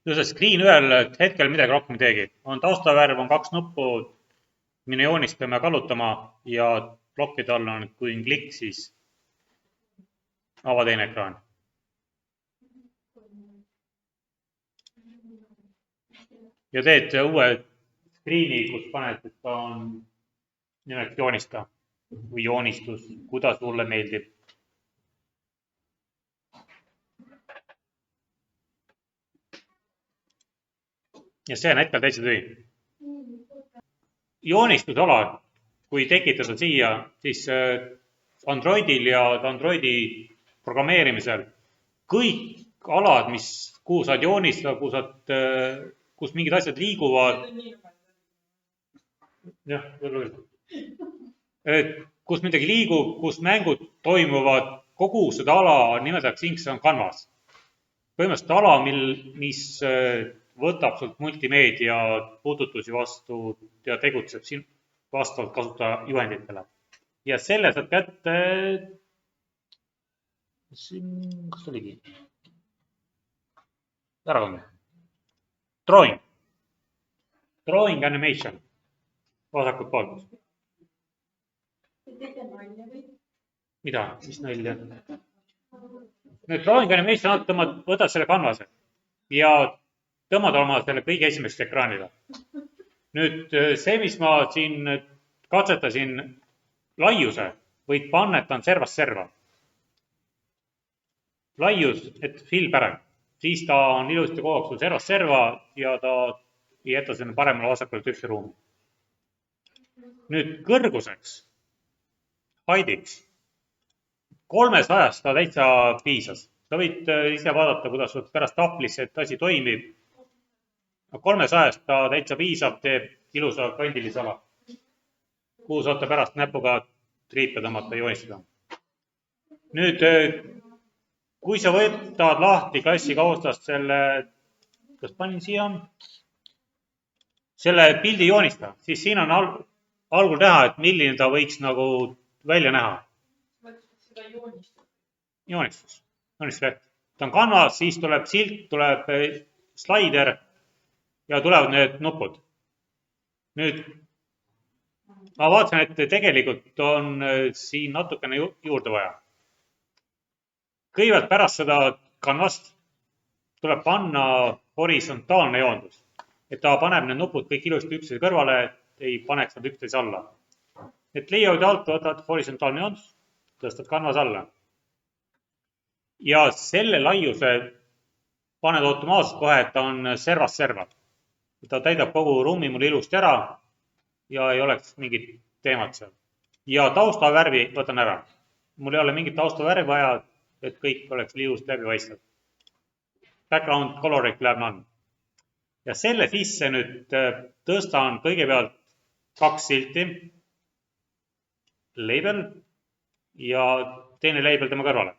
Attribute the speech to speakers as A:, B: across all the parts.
A: see screen ühel hetkel midagi rohkem ei teegi. On taustavärv, on 2 nuppu, mine joonistama ja kallutama ja plokkide all on, kui on klikk, siis ava teine ekraan. Ja teed uue screeni, kus paned, et ta on nimelt joonista või joonistus, kuidas sulle meeldib. Ja see on hetkel täitsa tühi. Joonistusala, kui tekitada siia, siis Androidil ja Androidi programmeerimisel kõik alad, kuhu saad joonistada, kus mingid asjad liiguvad. Jah, kus midagi liigub, kus mängud toimuvad, kogu seda ala nimetatakse inglise on canvas. Põhimõtteliselt ala, mis võtab sult multimeedia puudutusi vastu ja tegutseb siin vastavalt kasutaja juhenditele. Ja selle saad kätte, kas oligi? Ärakond. Drawing animation. Vasakult poolt. Mida? Mis nalja? Nüüd drawing animation võtad selle canvase ja tõmmad oma selle kõige esimesest ekraanile. Nüüd see, mis ma siin katsetasin laiuse, võid panna, et ta on servast serva. Laius, et fill pärev. Siis ta on ilusti kogu aeg sul servast serva ja ta ei jäta sinna paremale vasakule tühja ruumi. Nüüd kõrguseks, heidiks, 300 ta täitsa piisas. Sa võid ise vaadata, kuidas pärast taplisse, et asi toimib. 300 ta täitsa piisab, teeb ilusa kandilise ala, kuhu saate pärast näpuga triipe tõmmata ja joonistada. Nüüd, kui sa võtad lahti klassi kaustast selle, kas panin siia, selle pildi joonista, siis siin on algul näha, et milline ta võiks nagu välja näha. Joonistus. Ta on canvas, siis tuleb silt, tuleb slaider ja tulevad need nupud. Nüüd ma vaatasin, et tegelikult on siin natukene juurde vaja. Kõigepealt pärast seda canvast tuleb panna horisontaalne joondus, et ta paneb need nupud kõik ilusti üksteise kõrvale, et ei paneks nad üksteise alla. Et layout'i alt võtad horisontaalne joondus, tõstad canvas alla. Ja selle laiuse paned automaatselt kohe, et ta on servast serva. Ta täidab kogu ruumi mul ilusti ära ja ei oleks mingit teemat seal. Ja taustavärvi võtan ära. Mul ei ole mingit taustavärvi vaja, et kõik oleks ilusti läbipaistev. Background coloring läheb none. Ja selle sisse nüüd tõstan kõigepealt 2 silti, label ja teine label tema kõrvale.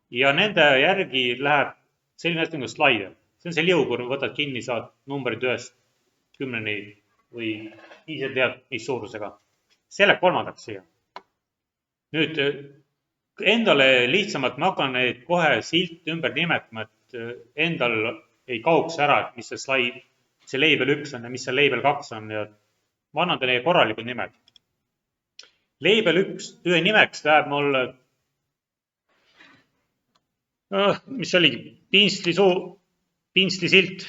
A: Ja nende järgi läheb selline asi nagu slaider. See on see liu, kui võtad kinni, saad numbrid 1-10 või ise tead, mis suurusega. See läheb 3. siia. Nüüd endale lihtsamalt ma hakkan neid kohe silt ümber nimetama, et endal ei kauks ära, et mis see label 1 on ja mis see label 2 on. Ja ma annan teile korralikud nimed. Label 1 ühe nimeks läheb mul, mis oligi, pintsli silt.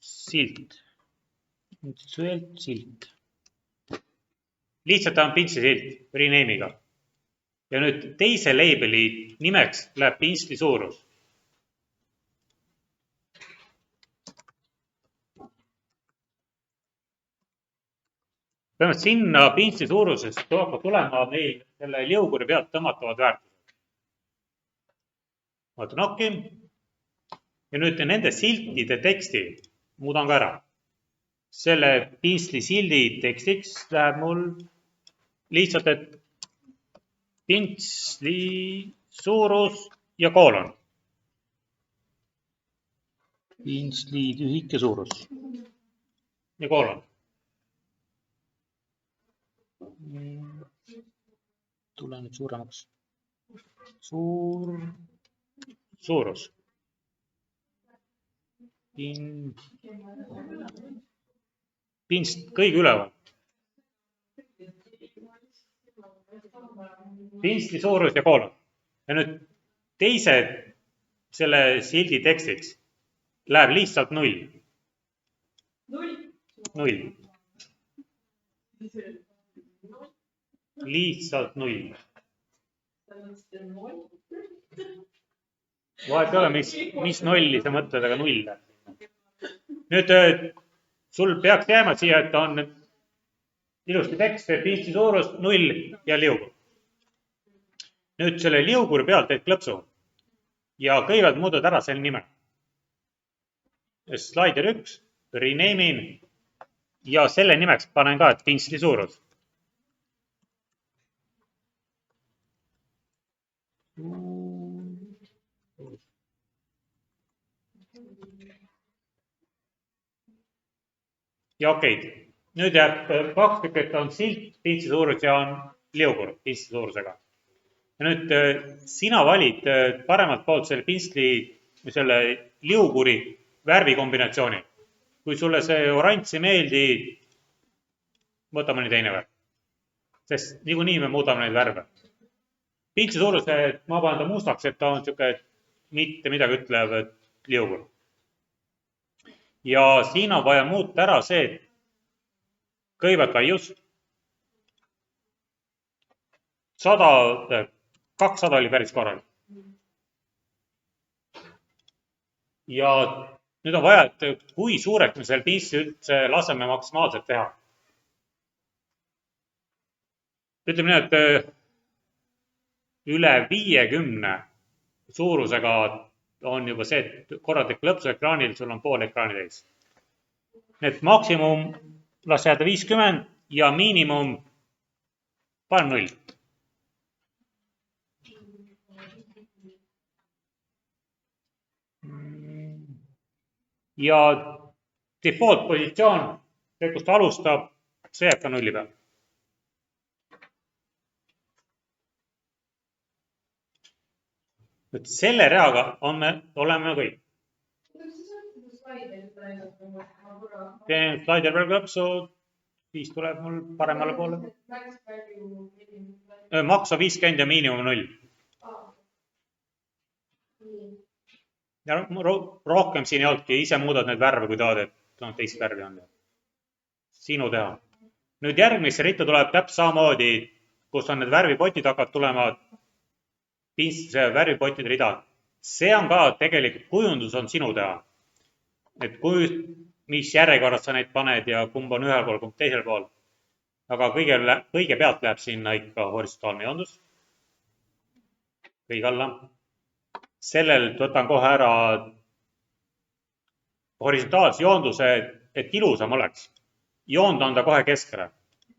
A: Silt. Lihtsalt ta on pintsli silt, rename'iga. Ja nüüd teise labeli nimeks läheb pintsli suurus. Põhimõtteliselt sinna pintsli suurusest hakkab tulema meil selle liuguri pealt tõmmatavad väärtused. Vaatan okei. Ja nüüd nende siltide teksti muudan ka ära. Selle pintsli sildi tekstiks läheb mul lihtsalt, et pintsli suurus ja koolon. Pintsli tühike suurus ja koolon. Tule nüüd suuremaks. suurus. Pinst kõige üleval. Pinstli suurus ja koolon. Ja nüüd teise selle sildi tekstiks läheb lihtsalt 0. 0. Lihtsalt 0. Vahet ei ole, mis nolli sa mõtled, aga 0 läheb. Nüüd sul peaks jääma siia, et on ilusti tekst, pinstli suurus 0 ja liugur. Nüüd selle liuguri pealt teed klõpsu ja kõigepealt muudad ära selle nime. Slider 1, rename ja selle nimeks panen ka, et pinstli suurus. Ja okei, nüüd jääb 2 tükki, et on silt, pinstli suurus ja on liugur pinstli suurusega. Ja nüüd sina valid paremalt poolt selle pinstli, selle liuguri värvikombinatsiooni. Kui sulle see oranž ei meeldi, võta mõni teine värv. Sest niikuinii me muudame neid värve. Pinstli suuruse ma panen ta mustaks, et ta on siuke mitte midagi ütlev liugur. Ja siin on vaja muuta ära see, et kõigepealt laiust 200 oli päris korralik. Ja nüüd on vaja, et kui suureks me selle pinstli üldse laseme maksimaalselt teha. Ütleme nii, et üle 50 suurusega on juba see, et korralik lõpsu ekraanil sul on pool ekraani täis. Need maksimum las jääda 50 ja miinimum panen 0. Ja default positsioon, see kust alustab, see jääb ka 0 peal. Nüüd selle reaga oleme kõik. Teen slider peal klõpsu, siis tuleb mul paremale poole. Maksa 50 ja miinimum 0. Ja rohkem siin ei olnudki, ise muudad need värve, kui tahad, et teist värvi on. Sinu teha. Nüüd järgmisse ritta tuleb täpselt samamoodi, kus on need värvipotid hakkavad tulema, pinstli värvipotide rida. See on ka tegelikult, kujundus on sinu teha. Et mis järjekorras sa neid paned ja kumb on ühel pool, kumb teisel pool. Aga kõige pealt läheb sinna ikka horisontaalne joondus. Kõige alla. Sellel võtan kohe ära horisontaalse joonduse, et ilusam oleks. Joondan ta kohe keskele.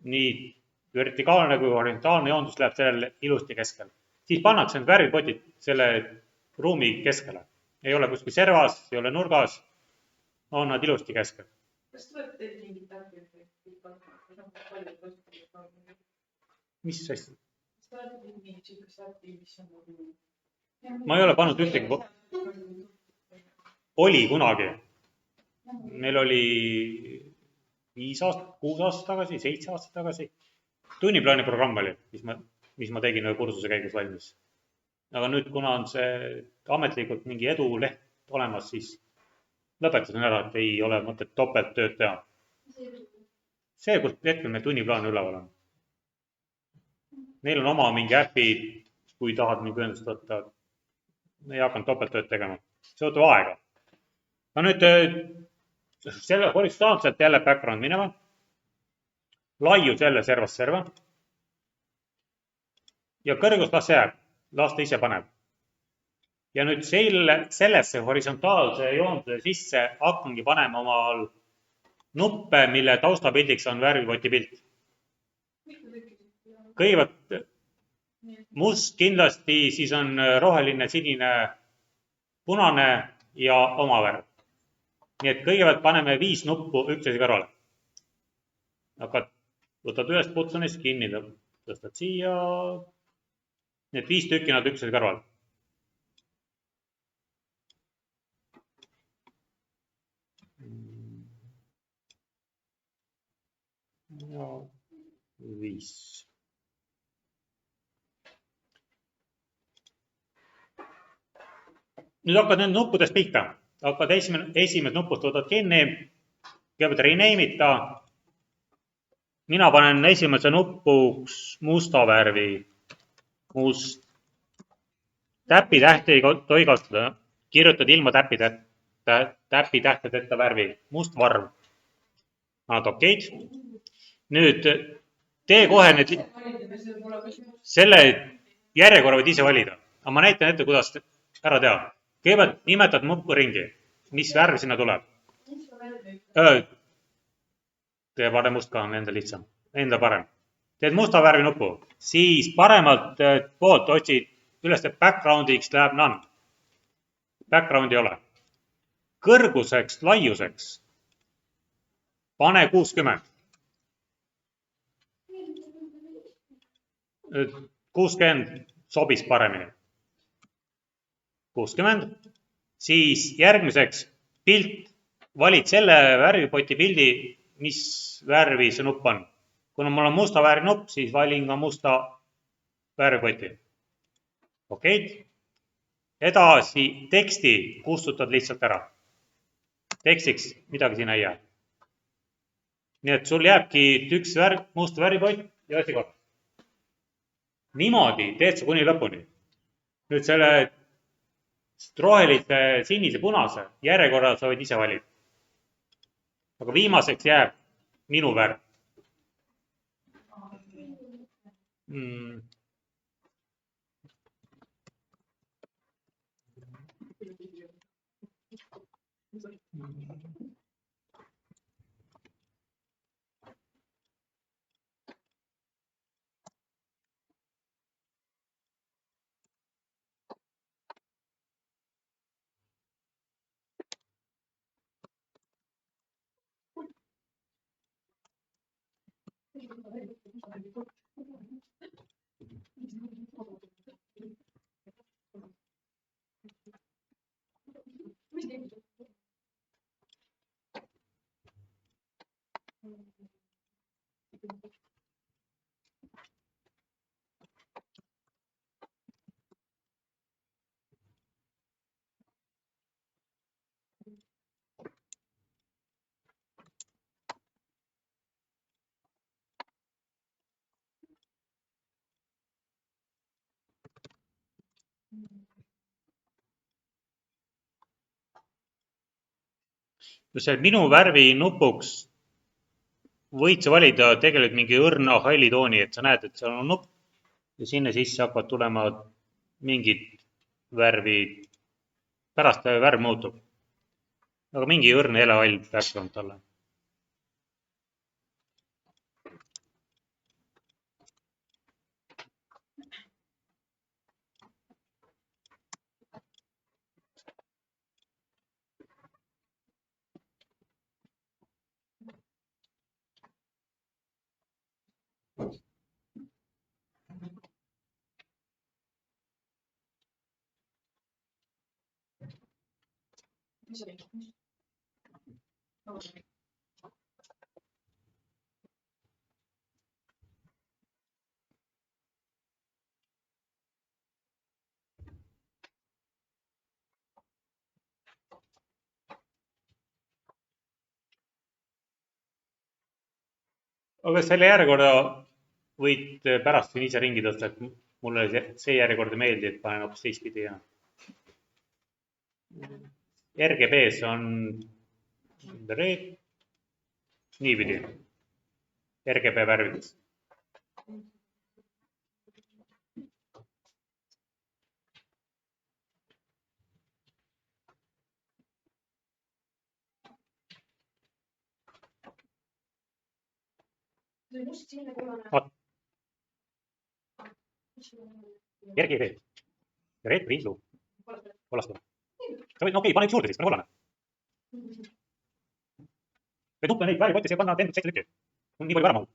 A: Nii vertikaalne kui horisontaalne joondus läheb sellele ilusti keskele. Siis pannakse need värvipotid selle ruumi keskele. Ei ole kuskil servas, ei ole nurgas. On nad ilusti keskel.
B: Kas tuleb teil mingi täpselt?
A: Mis hästi?
B: Kas tuleb mingi sätti, mis on nagu...
A: Ma ei ole pannud ühtegi. Oli kunagi. Meil oli 5 aastat, 6 aastat tagasi, 7 aastat tagasi. Tunniplaani programm oli, mis ma tegin ühe kursuse käigus valmis. Aga nüüd, kuna on see ametlikult mingi eduleht olemas, siis lõpetasin ära, et ei ole mõtet topelt tööd teha. See, kus hetkel meil tunniplaan üleval on. Neil on oma mingi äpi, kui tahad mingi ühendust võtta. Ei hakanud topelt tööd tegema. See võtab aega. No nüüd selle horisontaalselt jälle background minema. Laius jälle servast serva. Ja kõrgus las jääb. Las ta ise paneb. Ja nüüd sellesse horisontaalse joonduse sisse hakkangi panema omal nuppe, mille taustapildiks on värvipoti pilt. Kõigepealt must kindlasti, siis on roheline, sinine, punane ja oma värv. Nii et kõigepealt paneme 5 nuppu üksteise kõrvale. Võtad ühest buttonist kinni, tõstad siia Nii et 5 tükki nad üksteise kõrval. Ja 5. Nüüd hakkad nüüd nuppudest pihta. Hakkad esimesed nupust võtad kinni. Kõigepealt rename'id ta. Mina panen esimese nupuks musta värvi. Must. Täpitähti ei tohi kasutada. Kirjutad ilma täpitähtedeta värvi. Must varv. Annad okeid. Nüüd tee kohe need, selle järjekorra võid ise valida. Aga ma näitan ette, kuidas ära teha. Kõigepealt nimetad nuppu ringi. Mis värv sinna tuleb? Tee parem must ka, on enda lihtsam. Enda parem. Teed musta värvi nupu. Siis paremalt poolt otsid üles backgroundiks läheb none. Background ei ole. Kõrguseks, laiuseks pane 60. 60 sobis paremini. 60. Siis järgmiseks pilt. Valid selle värvipoti pildi, mis värvi see nupp on. Kuna mul on musta värvi nupp, siis valin ka musta värvipoti. Okeid. Edasi teksti kustutad lihtsalt ära. Tekstiks midagi siin ei jää. Nii et sul jääbki üks must värvipott ja asi kord. Niimoodi teed sa kuni lõpuni. Nüüd selle rohelise, sinise, punase järjekorra sa võid ise valida. Aga viimaseks jääb minu värv. See minu värvi nupuks võid sa valida tegelikult mingi õrna hallitooni, et sa näed, et seal on nupp ja sinna sisse hakkavad tulema mingid värvi, pärast värv muutub. Aga mingi õrn helehall background talle. Aga selle järjekorda võid pärast siin ise ringi tõsta, et mulle see järjekord ei meeldi, et panen hoopis teistpidi. RGB-s on niipidi, RGB värvides. RGB, red, green, blue, kollast. Okei, pane üks juurde siis, pane kollane. Või nuppe neid värvipotti, see panna 7 tükki. Nii palju ära mahub.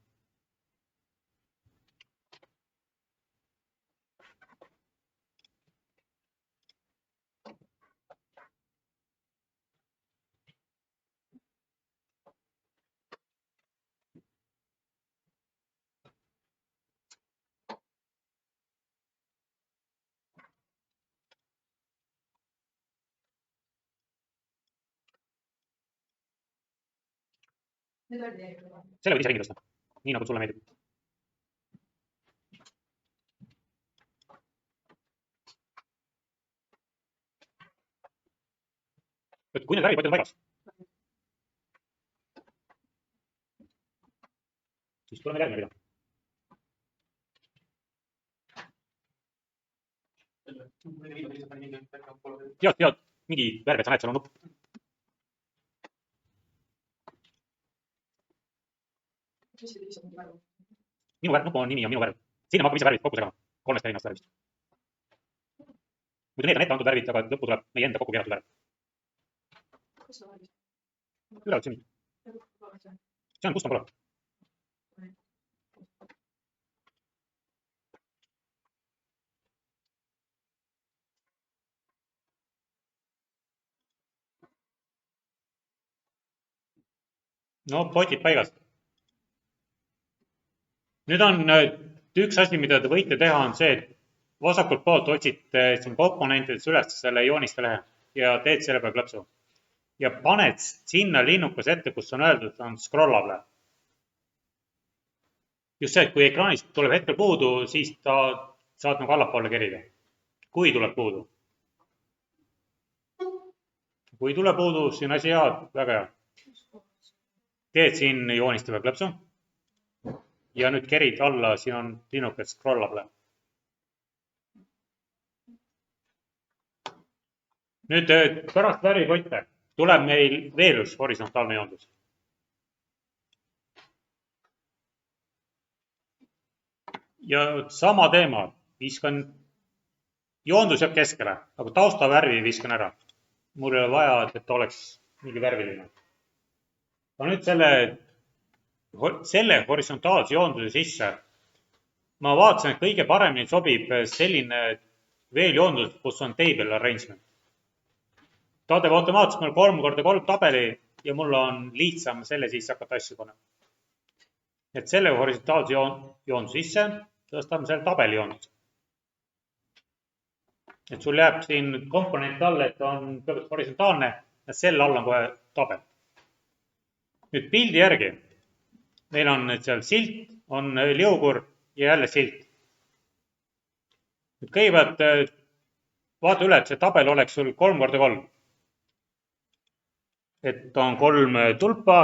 B: Need oli tegelikult.
A: Selle võid ise ringi tõsta. Nii nagu sulle meeldib. Et kui need värvipotid on paigas, siis tuleme järgmine rida. Tead, mingi värv, et sa näed, seal on nupp. Minu värv, nupp on nimi ja minu värv. Sinna ma hakkame ise värvid kokku segama. 3 erinevast värvist. Muidu need on ette antud värvid, aga lõppu tuleb meie enda kokku keeratud värv. Üleval siin. See on custom color. No potid paigas. Nüüd on üks asi, mida te võite teha, on see, et vasakult poolt otsite siin komponentides üles selle jooniste lehe ja teed selle peale klõpsu. Ja paned sinna linnukas ette, kus on öeldud, on scrollable. Just see, et kui ekraanist tuleb hetkel puudu, siis ta saad nagu allapoole kerida. Kui tuleb puudu. Kui tuleb puudu, siin asi hea, väga hea. Teed siin jooniste peale klõpsu. Ja nüüd kerid alla, siin on linnukas scrollable. Nüüd pärast värvipotte tuleb meil veel üks horisontaalne joondus. Ja sama teema, viskan, joondus jääb keskele, aga taustavärvi viskan ära. Mul ei ole vaja, et oleks mingi värviline. Aga nüüd selle horisontaalse joonduse sisse ma vaatasin, et kõige paremini sobib selline veeljoondus, kus on table arrangement. Ta teeb automaatselt mul 3x3 tabeli ja mul on lihtsam selle sisse hakata asju panema. Et selle horisontaalse joonduse sisse tõstame selle tabeli joonduse. Et sul jääb siin komponent alla, et on horisontaalne ja selle all on kohe tabel. Nüüd pildi järgi. Meil on seal silt, on liugur ja jälle silt. Nüüd kõigepealt vaata üle, et see tabel oleks sul 3x3. Et on 3 tulpa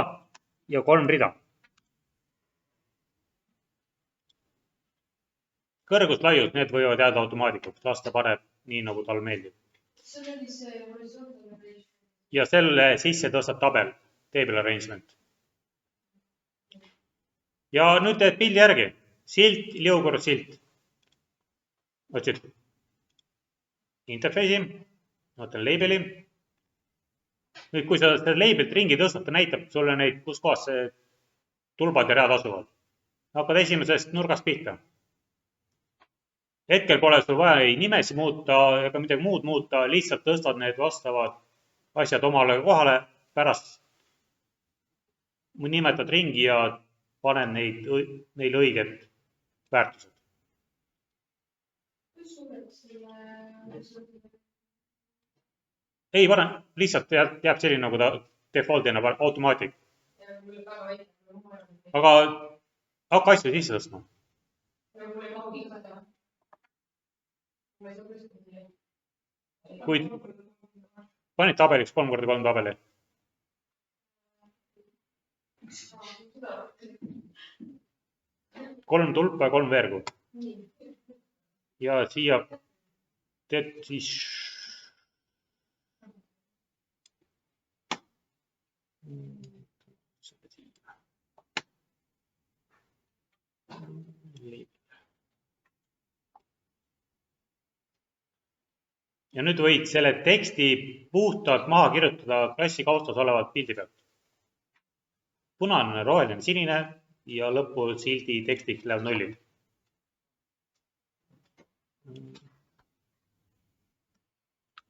A: ja 3 rida. Kõrgus, laius, need võivad jääda automaatikuks. Las ta paneb nii, nagu tal meeldib. Ja selle sisse tõstab tabel, table arrangement. Ja nüüd teed pildi järgi. Silt, liugur, silt. Otsid interface'i, võtan label'i. Nüüd, kui sa seda labelit ringi tõstad, ta näitab sulle neid, kus kohas see tulbad ja read asuvad. Hakkad esimesest nurgast pihta. Hetkel pole sul vaja ei nimesi muuta ega midagi muud muuta, lihtsalt tõstad need vastavad asjad omale kohale, pärast nimetad ringi ja panen neil õiged väärtused. Ei, panen, lihtsalt jääb selline, nagu ta defaultina automaatik. Aga hakka asju sisse tõstma. Kui panid tabeliks 3x3 tabeli. Kolm tulpa ja 3 veergu. Ja siia teed siis ja nüüd võid selle teksti puhtalt maha kirjutada klassi kaustas olevat pildi pealt. Punane, roheline, sinine ja lõppu sildi tekstiks läheb 0.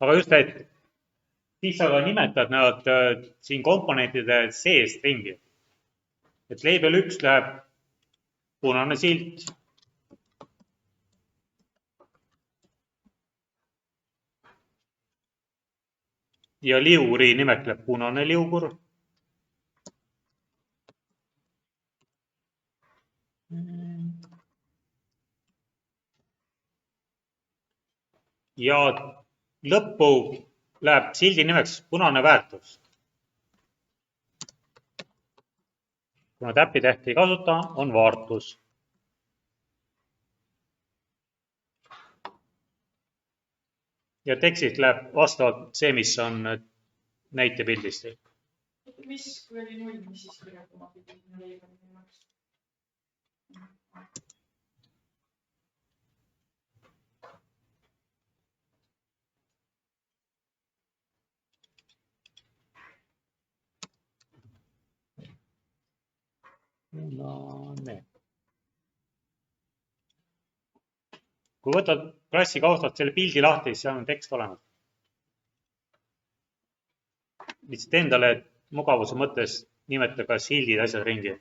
A: Aga just, et siis sa ka nimetad nad siin komponentide sees ringi. Et label 1 läheb punane silt. Ja liuguri nimetleb punane liugur. ja lõppu läheb sildi nimeks punane väärtus. kuna täppitähti ei kasuta, on vaartus. ja tekstist läheb vastavalt see, mis on näitepildis.
B: mis, kui oli 0, mis siis kirjutama pidi?
A: kui võtad klassi kaustalt selle pildi lahti, siis seal on tekst olemas. lihtsalt endale mugavuse mõttes nimeta ka sildid, asjad ringi.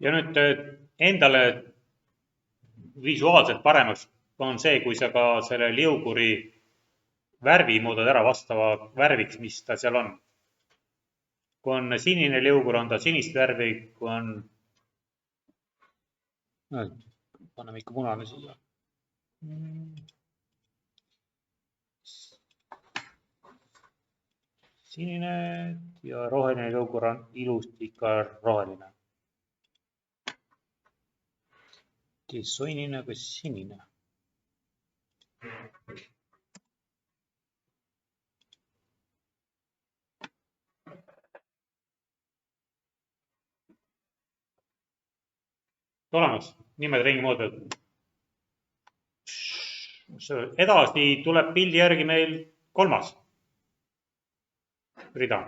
A: ja nüüd endale visuaalselt paremaks on see, kui sa ka selle liuguri värvi muudad ära vastava värviks, mis ta seal on. kui on sinine liugur, on ta sinist värvi, kui on, paneme ikka punane siia. sinine ja roheline liugur on ilusti ikka roheline. kes sonine, kes sinine. olemas, nimed ringi muudetud. edasi tuleb pildi järgi meil 3. rida.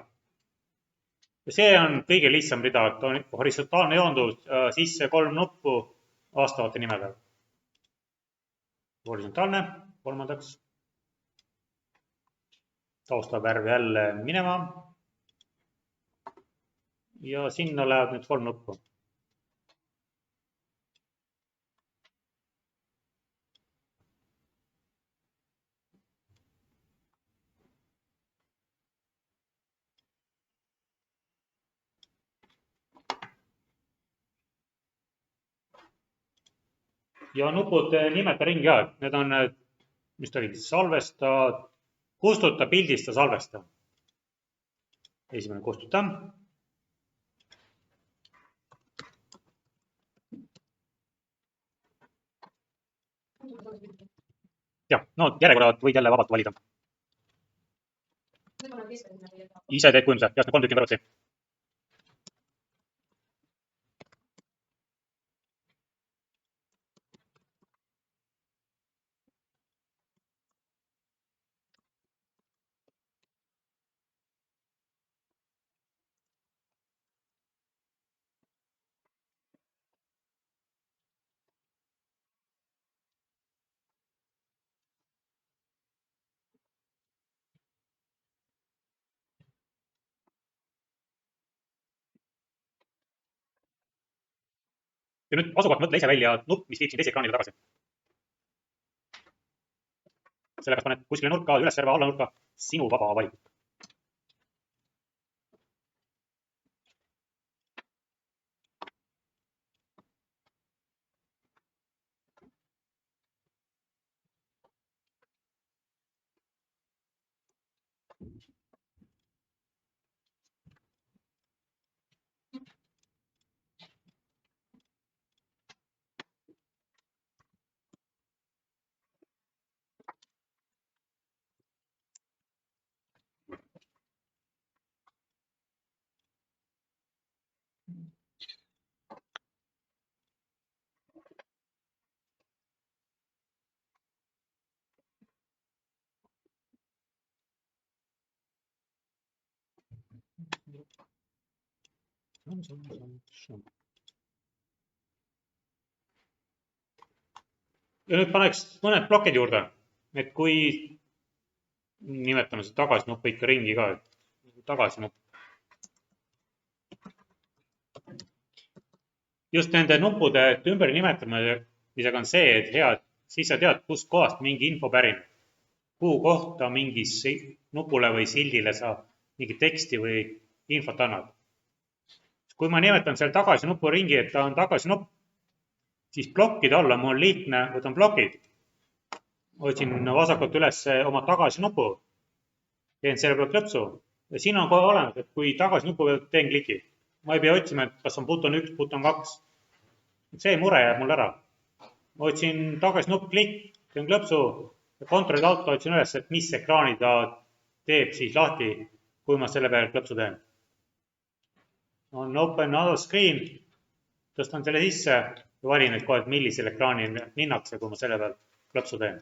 A: see on kõige lihtsam rida, et on horisontaalne joondus, sisse 3 nuppu vastavate nimedega. horisontaalne, 3. taustvärv jälle minema. ja sinna lähevad nüüd 3 nuppu. ja nupud nimeta ringi ka, need on, mis ta oli, salvesta, kustuta, pildista, salvesta. esimene kustuta. jah, no järjekorra võid jälle vabalt valida. ise teed kujunduse, jah, 3 tükki on kõrvuti. ja nüüd asukoht mõtle ise välja nupp, mis viib sind teise ekraanile tagasi. sellepärast paned kuskile nurka, üles serva, alla nurka, sinu vaba valik. Ja nüüd paneks mõned plokid juurde, et kui nimetame seda tagasinuppu ikka ringi ka, et tagasinupp. Just nende nuppude ümber nimetamisega on see, et hea, siis sa tead, kust kohast mingi info pärineb. Kuhu kohta mingis nupule või sildile sa mingi teksti või infot annad. Kui ma nimetan seal tagasinupu ringi, et ta on tagasinupp, siis plokkide alla mul on lihtne, võtan plokid, otsin vasakult üles oma tagasinupu, teen selle pealt klõpsu ja siin on kohe olemas, et kui tagasinupu pealt teen kliki. Ma ei pea otsima, et kas on buton 1, buton 2. See mure jääb mul ära. Ma otsin tagasinupp, klikk, teen klõpsu ja kontrolli alt otsin üles, et mis ekraani ta teeb siis lahti, kui ma selle peale klõpsu teen. On open another screen, tõstan selle sisse ja valin, et kohe, millisel ekraani minnakse, kui ma selle peal klõpsu teen.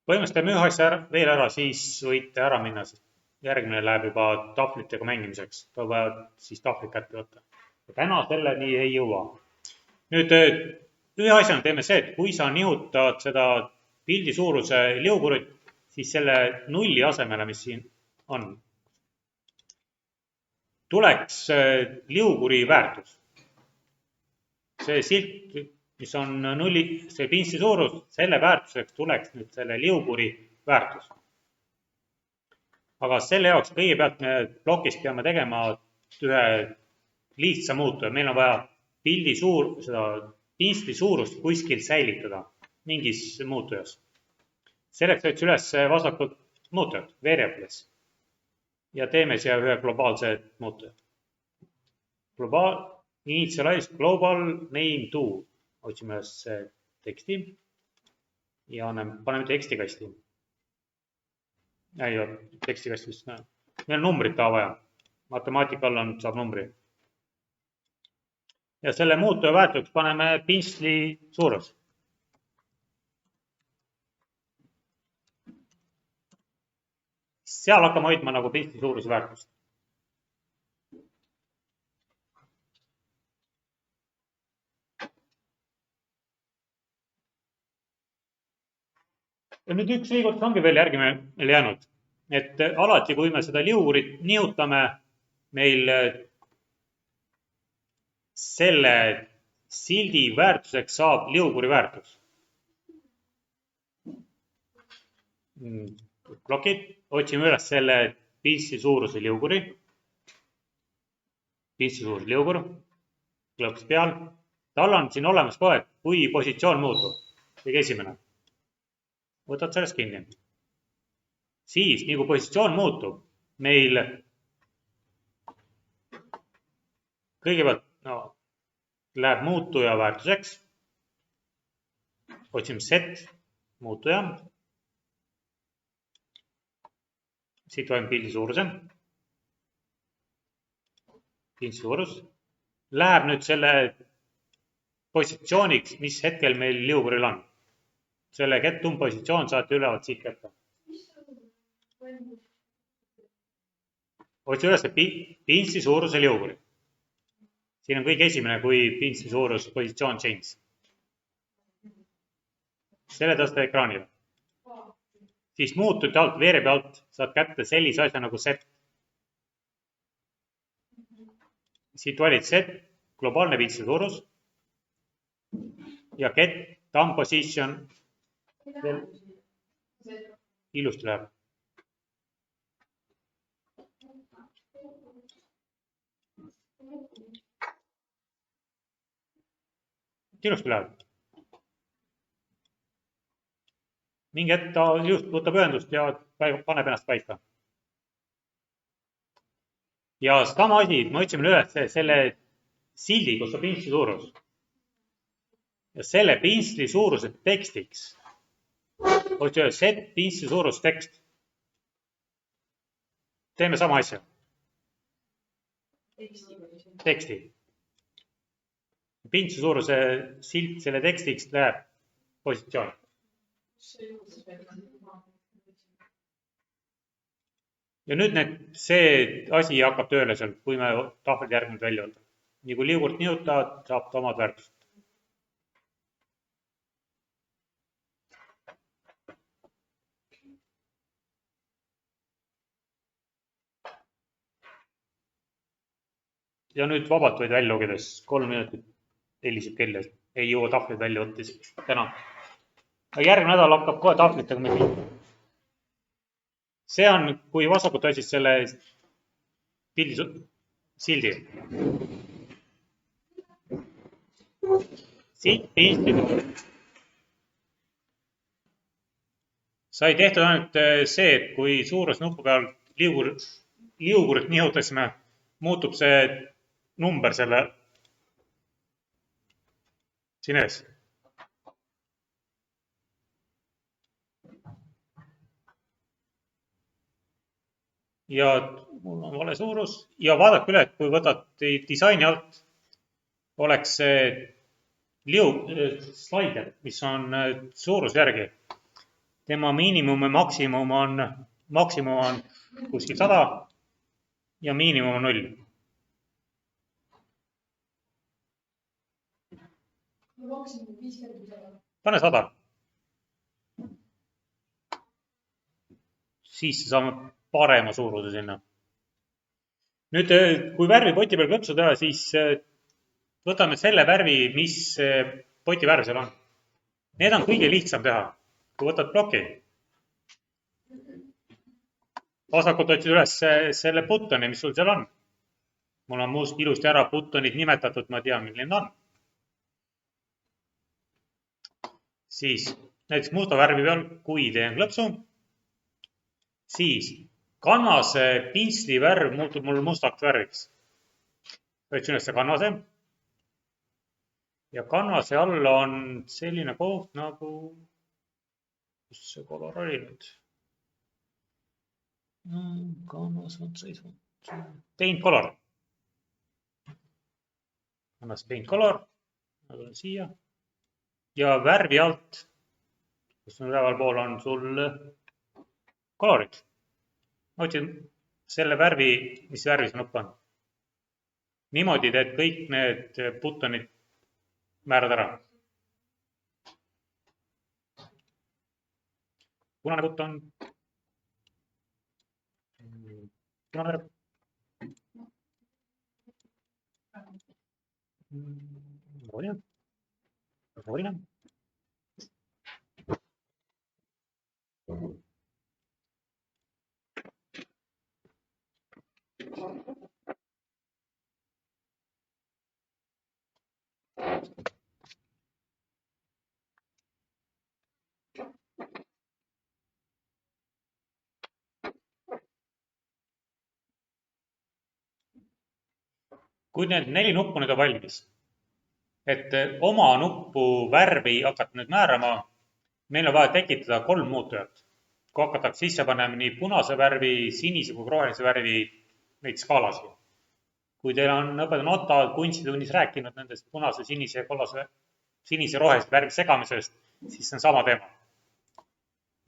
A: Põhimõtteliselt teeme ühe asja veel ära, siis võite ära minna, sest järgmine läheb juba tahvlitega mängimiseks. Tuleb vaja siis tahvlit kätte võtta. Täna selleni ei jõua. Nüüd ühe asjana teeme see, et kui sa nihutad seda pildi suuruse liugurit, siis selle nulli asemele, mis siin on, tuleks liuguri väärtus. See silt, mis on nulli, see pintsi suurus, selle väärtuseks tuleks nüüd selle liuguri väärtus. Aga selle jaoks kõigepealt me plokist peame tegema ühe lihtsa muutuja. Meil on vaja seda pintsi suurust kuskil säilitada mingis muutujas. Selleks võiks üles vasakult muutujad, variables. Ja teeme siia ühe globaalse muutuja. Initialize global name to. Otsime üles teksti ja paneme tekstikasti. Ei ole tekstikastist. Meil on numbrit taha vaja. Matemaatikal saab numbri. Ja selle muutuja väärtuseks paneme pintsli suurus. Seal hakkame hoidma nagu pintsli suuruse väärtust. Ja nüüd üks liigutus ongi veel järgi meil jäänud, et alati, kui me seda liugurit nihutame, meil selle sildi väärtuseks saab liuguri väärtus. Plokid, otsime üles selle pintsi suuruse liuguri. Pintsi suuruse liugur, klõps peal. Tal on siin olemas kohe, kui positsioon muutub. Kõige esimene. Võtad sellest kinni. Siis, nii kui positsioon muutub, meil kõigepealt läheb muutuja väärtuseks. Otsime set muutuja. Siit valime pildi suuruse. Pildi suurus. Läheb nüüd selle positsiooniks, mis hetkel meil liuguril on. Selle get-tum-positsioon saate ülevalt siit kätte. Otsi üles pintsi suuruse liuguri. Siin on kõige esimene, kui pintsi suurus positsioon change. Selle tõsta ekraanile. Siis muutute alt, veerebi alt saad kätte sellise asja nagu set. Siit valid set, globaalne pintsi suurus ja get-tum-position. Ilusti läheb. Ilusti läheb. Mingi hetk ta just võtab ühendust ja paneb ennast paika. Ja sama asi, me otsime üles selle sildi, kus on pintsi suurus. Ja selle pintsi suuruse tekstiks otsi üles set pintsi suurus tekst. teeme sama asja. Teksti. Pintsu suuruse silt selle tekstiks läheb positsiooni. Ja nüüd see asi hakkab tööle seal, kui me tahvlid järgmine välja võtame. Nii kui liugurt nihutavad, saab ta omad väärtust. Ja nüüd vabalt võid välja lugeda, 3 minutit heliseb kell, ei jõua tahvlid välja võtta täna. Järgmine nädal hakkab kohe tahvlitega meil. See on, kui vasakult otsid selle pildi sildi. Siit pilti. Sai tehtud ainult see, et kui suures nupu peal liugurit nihutasime, muutub see number selle siin ees. Ja mul on vale suurus ja vaadake üle, et kui võtad disaini alt, oleks see slaider, mis on suuruse järgi. Tema miinimum ja maksimum on kuskil 100 ja miinimum on 0. Pane 100. Siis saame parema suuruse sinna. Nüüd, kui värvi poti peal klõpsu teha, siis võtame selle värvi, mis poti värv seal on. Need on kõige lihtsam teha. Kui võtad ploki, vasakult otsid üles selle buttoni, mis sul seal on. Mul on muust ilusti ära buttonid nimetatud, ma tean, milline on. Siis näiteks musta värvi peal, kui teen klõpsu, siis kannase pintsli värv muutub mul mustaks värviks. Võtsin üles kannase. Ja kannase all on selline koht nagu, kus see kolor oli nüüd? Kannas on seisnud. Paint color. Kannas paint color. Ma tulen siia. Ja värvi alt, kus on üleval pool, on sul kolorid. Otsin selle värvi, mis värvis nupp on. Niimoodi teed kõik need buttonid määrad ära. Punane button. Punane värv. Roolina. Kui need 4 nuppu nüüd on valmis, et oma nuppu värvi hakata nüüd määrama, meil on vaja tekitada 3 muutujat. Kui hakatakse sisse panema nii punase värvi, sinise kui rohelise värvi neid skaalasid. Kui teil on õpetaja Otto kunstitunnis rääkinud nendest punase, sinise, kollase, sinise, rohelise värvi segamisest, siis see on sama teema.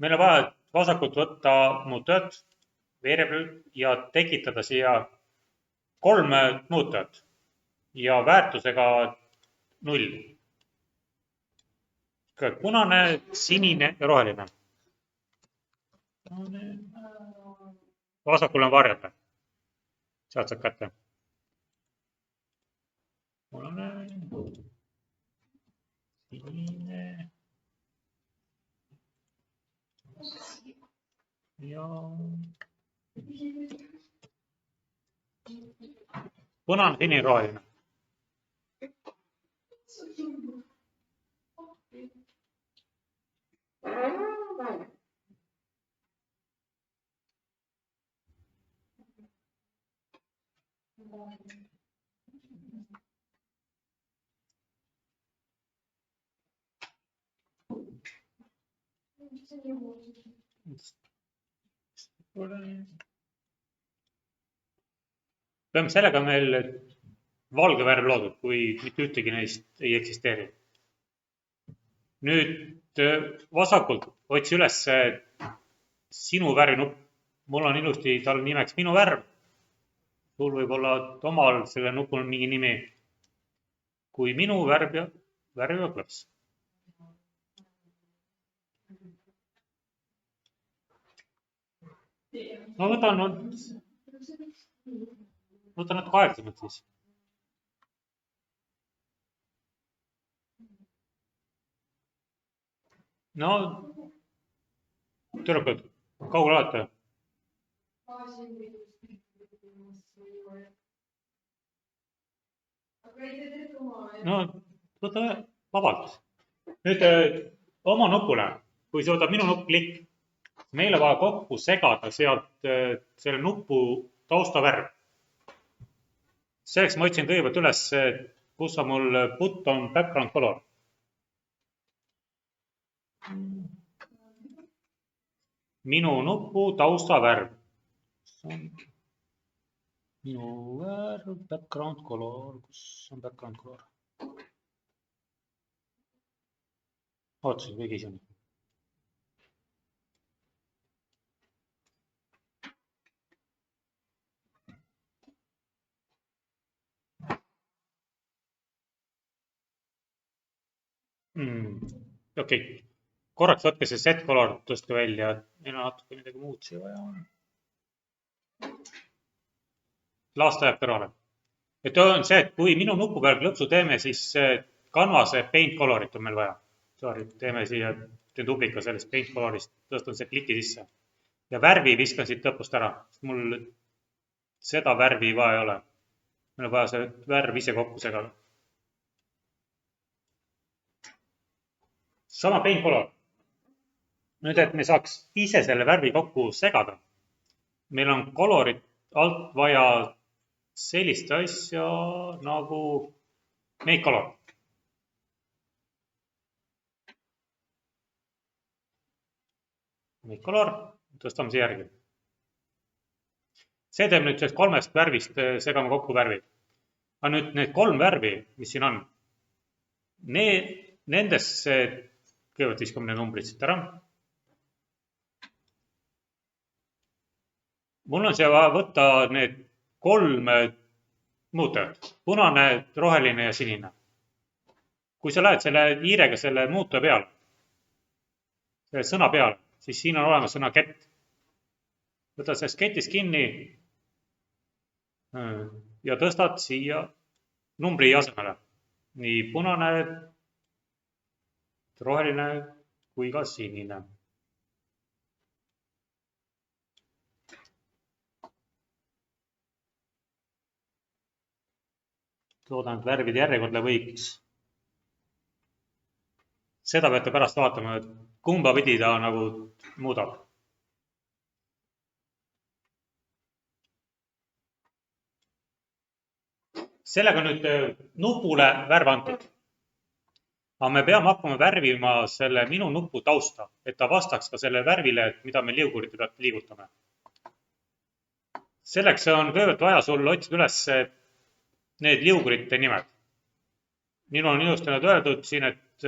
A: Meil on vaja vasakult võtta muutujat, variable ja tekitada siia 3 muutujat ja väärtusega 0. Punane, sinine ja roheline. Vasakul on varjata. Sealt saab kätte. Punane, sinine ja punane, sinine, roheline. peame sellega meil valge värv loodud, kui mitte ühtegi neist ei eksisteeri. Nüüd vasakult otsi üles sinu värvinupp. Mul on ilusti tal nimeks minu värv. Sul võib olla omal selle nupul mingi nimi. Kui minu värv ja klõps. Ma võtan natuke aeglasemalt siis. No, tüdrukud, kaugel olete? No, võta vabalt. Nüüd oma nupule, kui sa võtad minu nupp klikk, meil on vaja kokku segada sealt selle nupu taustavärv. Selleks ma otsin kõigepealt üles, kus on mul button background color. Minu nupu taustavärv. Minu värv, background color, kus on background color? Ootasin kõigi ise. Okei. Korraks võtke see set color tõstke välja, meil on natuke midagi muud siia vaja. Laasta jääb kõrvale. Et on see, et kui minu nupu peal klõpsu teeme, siis kanvase paint colorit on meil vaja. Sorry, teeme siia, teen duplika sellest paint colorist, tõstan see kliki sisse. Ja värvi viskan siit lõpust ära, sest mul seda värvi vaja ei ole. Meil on vaja see värv ise kokku segada. Sama paint color. Nüüd, et me saaks ise selle värvi kokku segada, meil on colorit alt vaja sellist asja nagu make color. Make color, tõstame siia järgi. See teeb nüüd sellest 3 värvist, segame kokku värvid. Aga nüüd need 3 värvi, mis siin on, nendesse, kõigepealt viskame need numbrid siit ära. Mul on siia vaja võtta need 3 muutujat, punane, roheline ja sinine. Kui sa lähed selle hiirega selle muutuja peale, selle sõna peale, siis siin on olemas sõna get. Võta sellest getist kinni ja tõstad siia numbri asemele. Nii punane, roheline kui ka sinine. Loodan, et värvide järjekordle võiks. Seda peate pärast vaatama, et kumba pidi ta nagu muudab. Sellega nüüd nupule värv antud. Aga me peame hakkama värvima selle minu nupu tausta, et ta vastaks ka selle värvile, mida me liugurite pealt liigutame. Selleks on kõigepealt vaja sul otsida üles need liugurite nimed. Minul on ilusti nad öeldud siin, et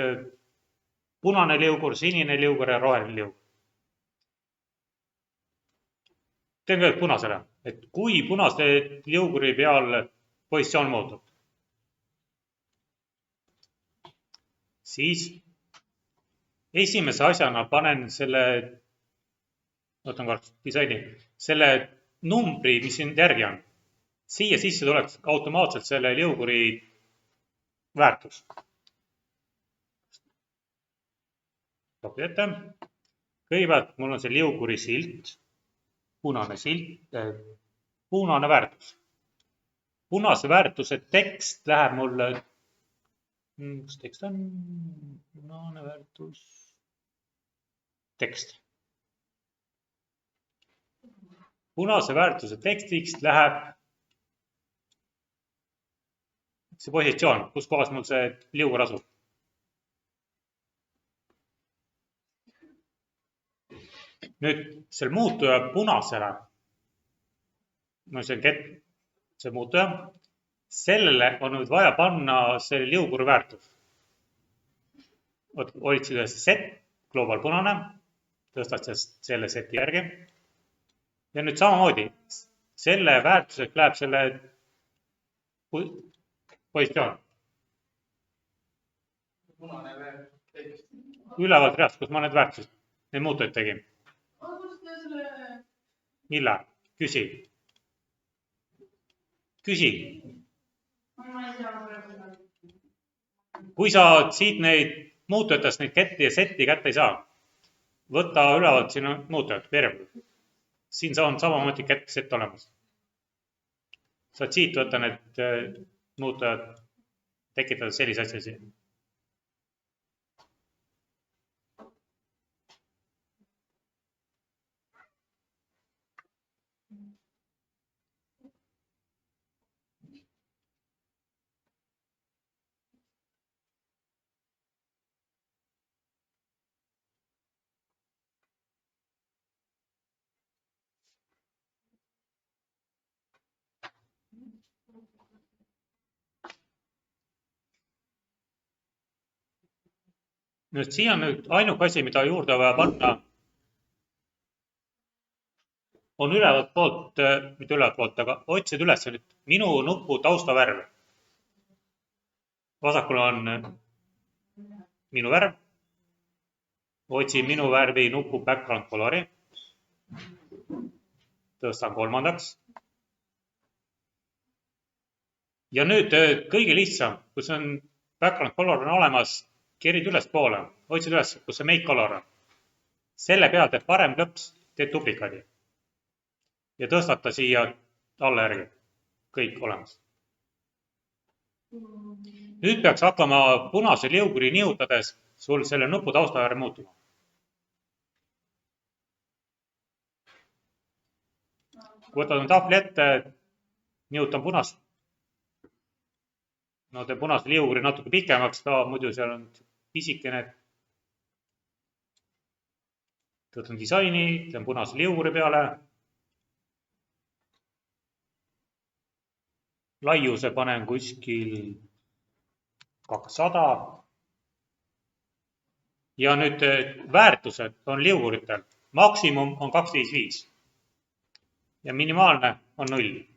A: punane liugur, sinine liugur ja roheline liugur. Teen kõigepealt punasele, et kui punase liuguri peal positsioon muutub, siis esimese asjana panen selle, võtan korraks disaini, selle numbri, mis siin järgi on. Siia sisse tuleks automaatselt selle liuguri väärtus. Topi ette. Kõigepealt mul on see liuguri silt, punane väärtus. Punase väärtuse tekst läheb mulle, kus tekst on? Punane väärtus, tekst. Punase väärtuse tekstiks läheb see positsioon, kus kohas mul see liugur asub. Nüüd selle muutuja punasele, no see on get, see muutuja. Sellele on nüüd vaja panna see liuguri väärtus. Olid selle set, global punane, tõstad selle seti järgi. Ja nüüd samamoodi, selle väärtuseks läheb selle positsioon. Ülevalt reast, kus ma need väärtused, need muutujaid tegin. Millal? Küsi. Kui sa siit neid muutujatest neid ketti ja setti kätte ei saa, võta ülevalt sinu muutujad, variable. Siin on samamoodi kett set olemas. Saad siit võtta need muutujad, tekitada sellise asja siin. Nüüd siia on nüüd ainuke asi, mida juurde vaja panna, on ülevalt poolt, mitte ülevalt poolt, aga otsid üles nüüd minu nupu taustavärv. Vasakul on minu värv. Otsin minu värvi nupu background colori. Tõstan 3. Ja nüüd kõige lihtsam, kus on background color on olemas, kerid üles poole, otsid üles, kus see make color on. Selle peal teeb parem klõps, teed duplikaadi. Ja tõstad ta siia alla järgi. Kõik olemas. Nüüd peaks hakkama punase liuguri nihutades sul selle nupu taustavärv muutuma. Kui võtad tahvli ette, nihutan punast. No teen punase liuguri natuke pikemaks, ka muidu seal on pisikene. Tõtan disaini, teen punase liuguri peale. Laiuse panen kuskil 200. Ja nüüd väärtused on liuguritel. Maksimum on 255 ja minimaalne on 0.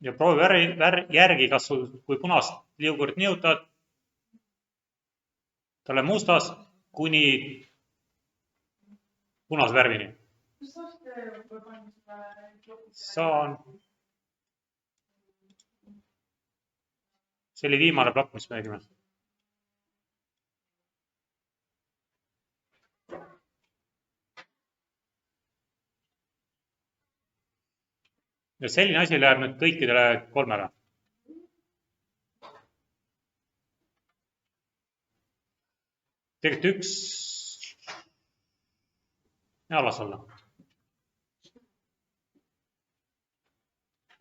A: Ja proovi järgi, kas sul, kui punast liugurit nihutad, talle mustas kuni punase värvini. Saan. See oli viimane plakk, mis me tegime. Ja selline asi läheb nüüd kõikidele 3. Tegelikult üks ja las olla.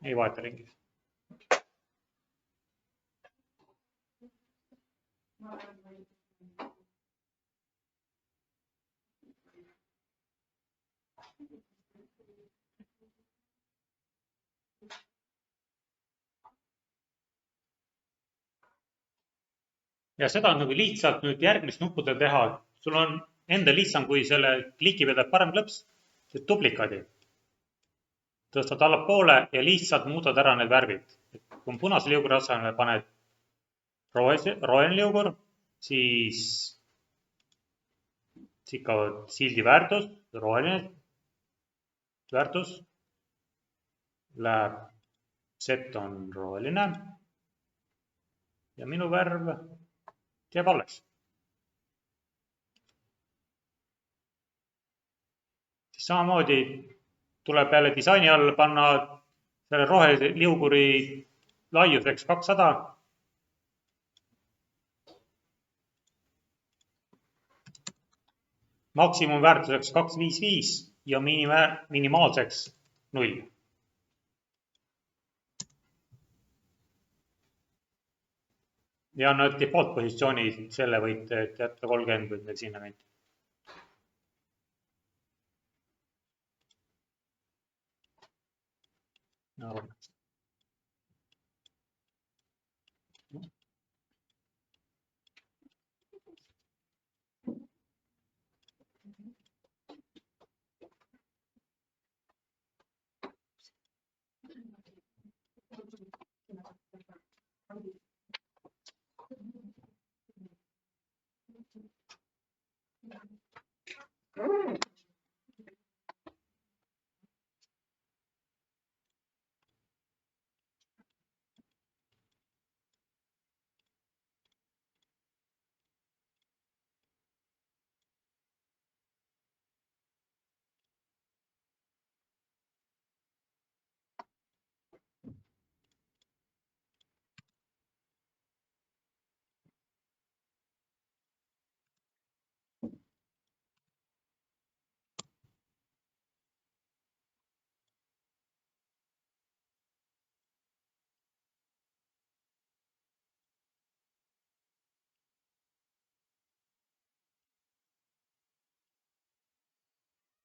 A: Ei vaeta ringi. Ja seda on nagu lihtsalt nüüd järgmist nuppudel teha. Sul on enda lihtsam, kui selle kliki peal parem klõps, see duplikaadi. Tõstad allapoole ja lihtsalt muudad ära need värvid. Kui on punase liuguri asemel paned roheline liugur, siis ikka sildi väärtus, roheline väärtus läheb, set on roheline ja minu värv jääb alles. Siis samamoodi tuleb jälle disaini all panna selle rohelise liuguri laiuseks 200. Maksimum väärtuseks 255 ja minimaalseks 0. ja no default positsiooni selle võite jätta 30 või veel sinna kanti. No.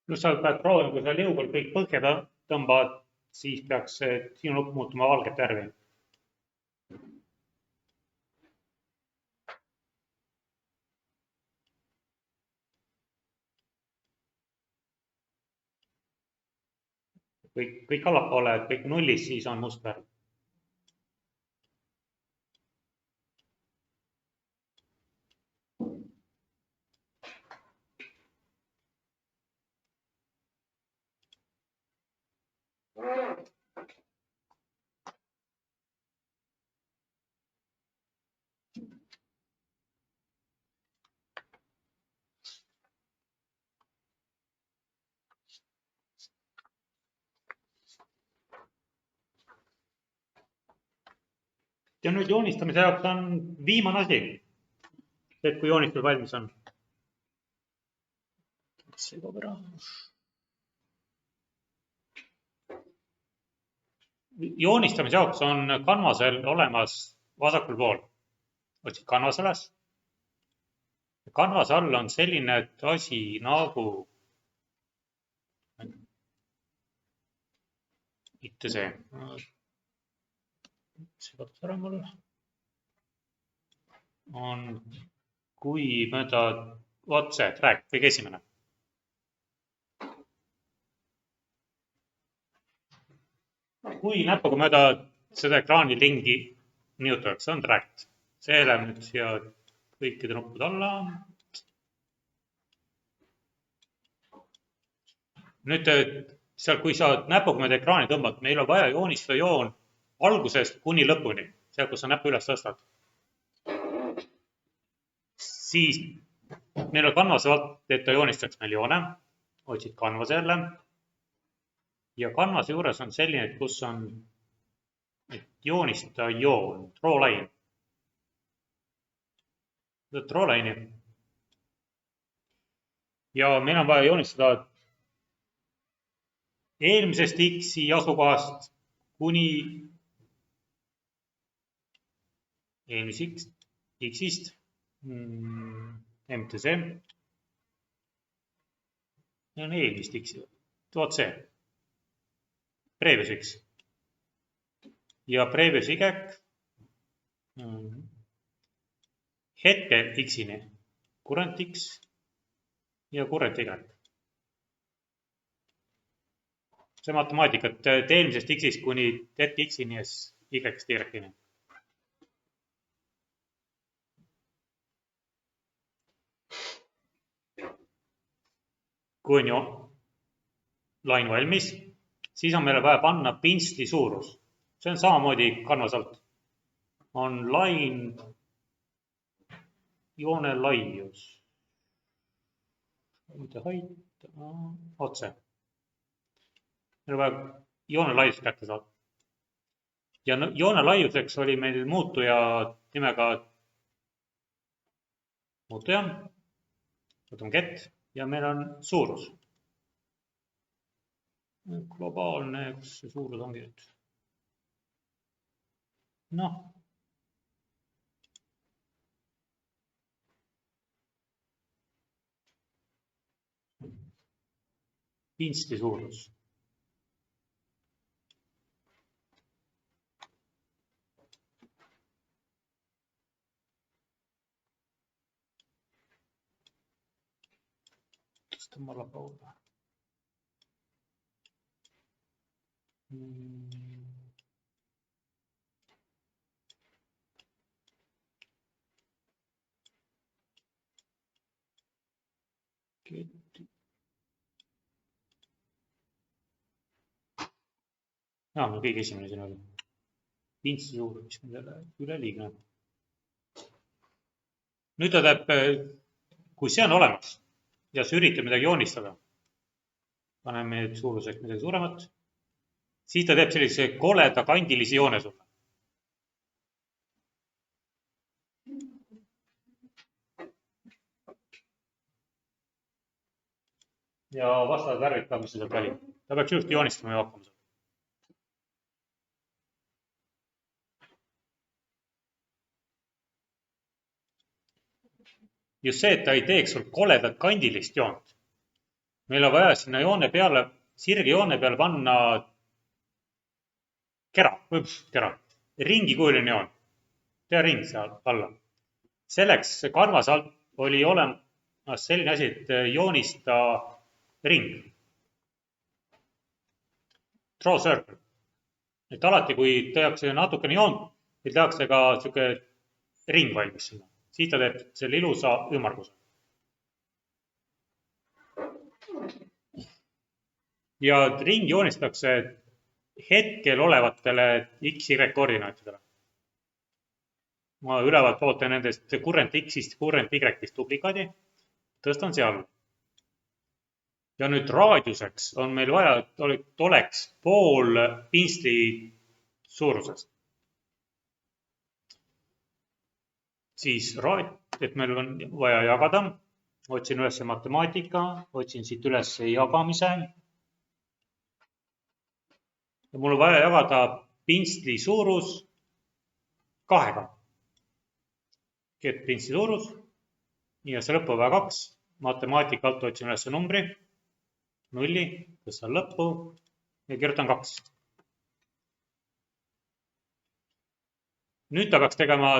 A: Pluss sa pead proovima, kui sa liugul kõik põhja tõmbad, siis peaks sinu nupp muutuma valget värvi. Kõik allapoole, kõik nullis, siis on must värv. Ja nüüd joonistamise jaoks on viimane asi, et kui joonistus valmis on. See kaob ära. Joonistamise jaoks on kanvasel olemas vasakul pool. Otsid kanvas üles. Kanvase all on selline asi nagu, mitte see kadus ära mul, on kui mööda otse track, kõige esimene. Kui näpuga mööda seda ekraani ringi nihutatakse, see on track. See läheb nüüd siia kõikide nuppude alla. Nüüd seal, kui sa näpuga mööda ekraani tõmbad, meil on vaja joonistada joon algusest kuni lõpuni, seal, kus sa näpu üles tõstad. Siis meil on kanvase alt, et ta joonistaks meil joone, otsid kanvase jälle. Ja kanvase juures on selline, kus on joonista joon, draw line. Draw line'i. Ja meil on vaja joonistada eelmisest X-i asukohast kuni eelmisest X-ist MTC. Ja on eelmist X-i. Tood see. Previous X. Ja previous Y. Hetke X-ini. Current X ja current Y. See matemaatikat eelmisest X-ist kuni hetke X-ini ja Y-st Y-ini. Kui on ju lain valmis, siis on meile vaja panna pintsli suurus. See on samamoodi kanvas alt. On lain, joone laius. Otse. Meil on vaja joone laius kätte saada. Ja joone laiuseks oli meil muutuja nimega muutuja. Võtame get. Ja meil on suurus. Globaalne, kus see suurus ongi nüüd? Noh. pintsli suurus. Tõstame allapoole. No kõige esimene siin oli. Pintsli suurus, mis meil üleliigne. Nüüd ta teeb, kui see on olemas ja sa üritad midagi joonistada, paneme suuruseks midagi suuremat, siis ta teeb sellise koleda kandilisi joone sulle. Ja vastavad värvid ka, mis sa sealt valid. Ta peaks just joonistama ja hakkama. Just see, et ta ei teeks sul koledat kandilist joont. Meil on vaja sinna joone peale, sirge joone peale panna kera, ringikujuline joon. Teha ring seal alla. Selleks kanvas alt oli olemas selline asi, et joonista ring. Draw circle. Et alati, kui tehakse natukene joont, siis tehakse ka siuke ring valmis sinna. Siis ta teeb selle ilusa ümmarguse. Ja ring joonistatakse hetkel olevatele X-Y koordinaatidele. Ma ülevalt ootan nendest current X-ist, current Y-ist duplikaadi. Tõstan seal. Ja nüüd raadiuseks on meil vaja, et oleks pool pintsli suurusest. Siis et meil on vaja jagada. Otsin üles matemaatika, otsin siit üles jagamise. Ja mul on vaja jagada pintsli suurus 2-ga. Get pintsli suurus. Ja see lõppu vaja 2. Matemaatika alt otsin üles numbri. 0, tõstan lõppu ja kirjutan 2. Nüüd ta peaks tegema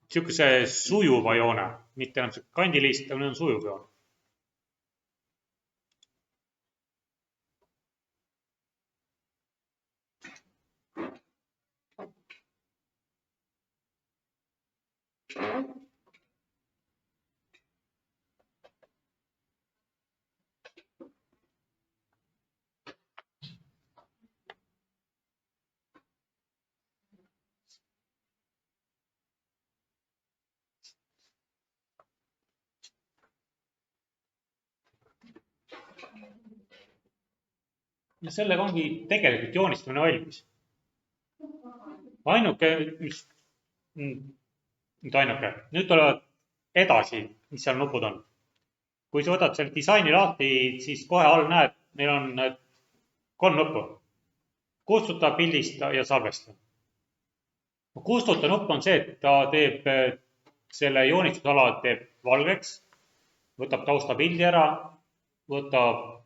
A: siukese sujuva joone, mitte enam kandilist, aga nüüd on sujuv joon. Ja sellega ongi tegelikult joonistamine valmis. Ainuke, nüüd tulevad edasi, mis seal nupud on. Kui sa võtad selle disaini lahti, siis kohe all näed, meil on 3 nuppu. Kustuta, pildista ja salvesta. Kustuta nupp on see, et ta teeb selle joonistusala teeb valgeks, võtab taustapildi ära, võtab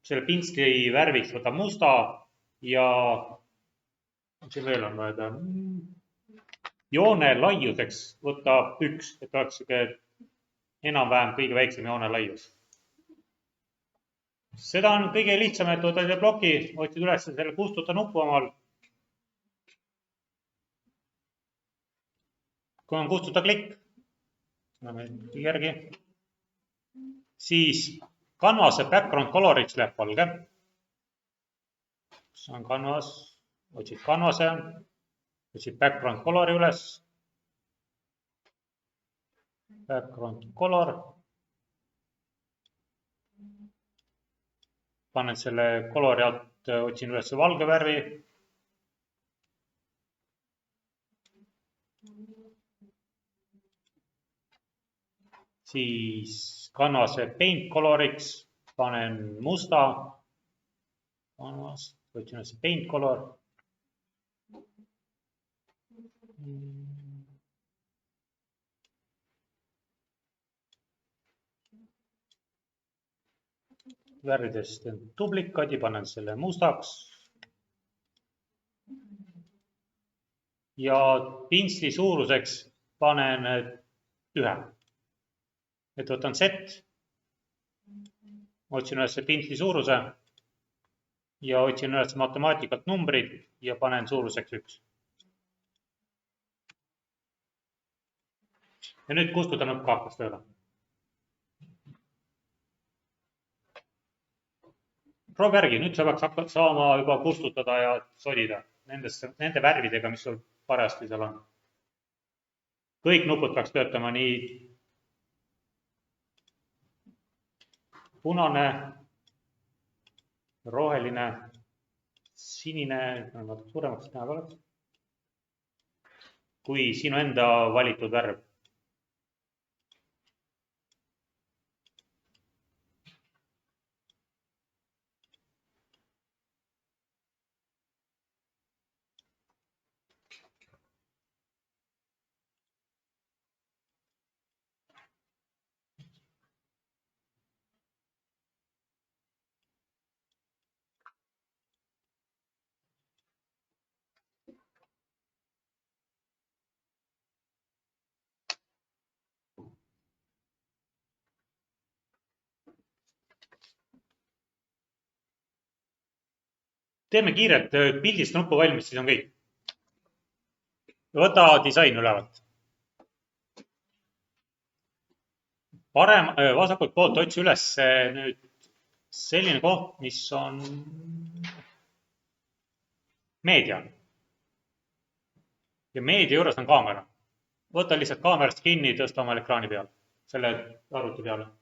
A: selle pintsli värviks võtab musta ja siin veel on vaja joone laiuseks võtab 1, et oleks enam-vähem kõige väiksem joone laius. Seda on kõige lihtsam, et võtad ploki, otsid üles selle kustuta nupu omal. Kui on kustuta klikk, järgi, siis kanvase background coloriks läheb valge. See on kanvas, otsid kanvase, otsid background colori üles. Background color. Panen selle colori alt, otsin üles valge värvi. Siis kanvase paint coloriks panen musta. Kanvas, otsin üles paint color. värvidest teen duplikadi, panen selle mustaks. Ja pintsli suuruseks panen 1. Et võtan set, otsin üles pintsli suuruse ja otsin üles matemaatikalt numbrid ja panen suuruseks 1. Ja nüüd kustutan nuppu hakkas tööle. Proovi järgi, nüüd sa peaks saama juba kustutada ja solida nende värvidega, mis sul parajasti seal on. Kõik nupud peaks töötama nii punane, roheline, sinine, suuremaks näha oleks, kui sinu enda valitud värv. Teeme kiirelt pildist nuppu valmis, siis on kõik. Võta disain ülevalt. Vasakult poolt otsi üles nüüd selline koht, mis on meedia. Ja meedia juures on kaamera. Võta lihtsalt kaamerast kinni, tõsta omal ekraani peale, selle arvuti peale.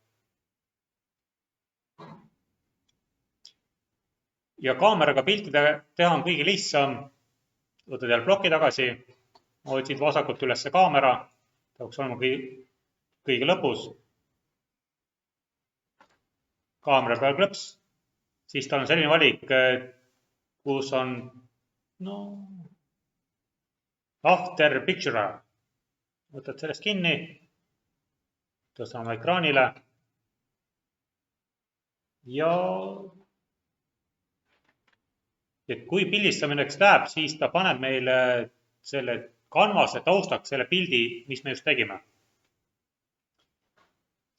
A: Ja kaameraga piltide teha on kõige lihtsam. Võtad jälle ploki tagasi, otsid vasakult üles kaamera, ta peaks olema kõige lõpus. Kaamera peal klõps, siis tal on selline valik, kus on after picture. Võtad sellest kinni, tõsta oma ekraanile ja kui pildistamineks läheb, siis ta paneb meile selle kanvase taustaks selle pildi, mis me just tegime.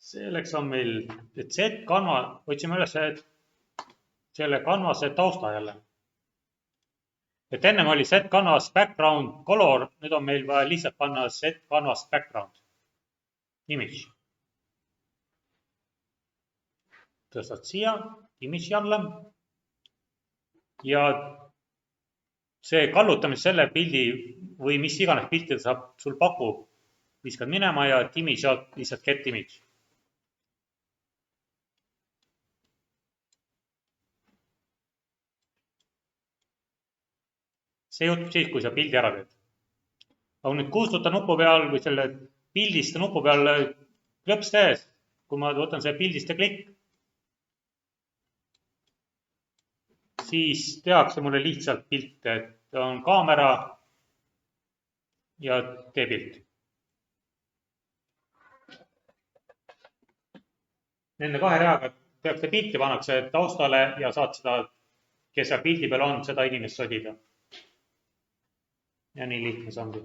A: Selleks on meil Z-kanva, otsime üles selle kanvase tausta jälle. Et ennem oli Z-kanvas background color, nüüd on meil vaja lihtsalt panna Z-kanvas background image. Tõstad siia, image jälle. Ja see kallutamis selle pildi või mis iganes piltida saab sul pakub, viskad minema ja image lihtsalt get image. See juhtub siis, kui sa pildi ära teed. Aga nüüd kustuta nupu peal või selle pildista nupu peal klõps tehes, kui ma võtan selle pildista klikk, siis tehakse mulle lihtsalt pilt, et on kaamera ja tee pilt. Nende 2 reaga tehakse pilti, pannakse taustale ja saad seda, kes seal pildi peal on, seda inimest sodida. Ja nii lihtne see ongi.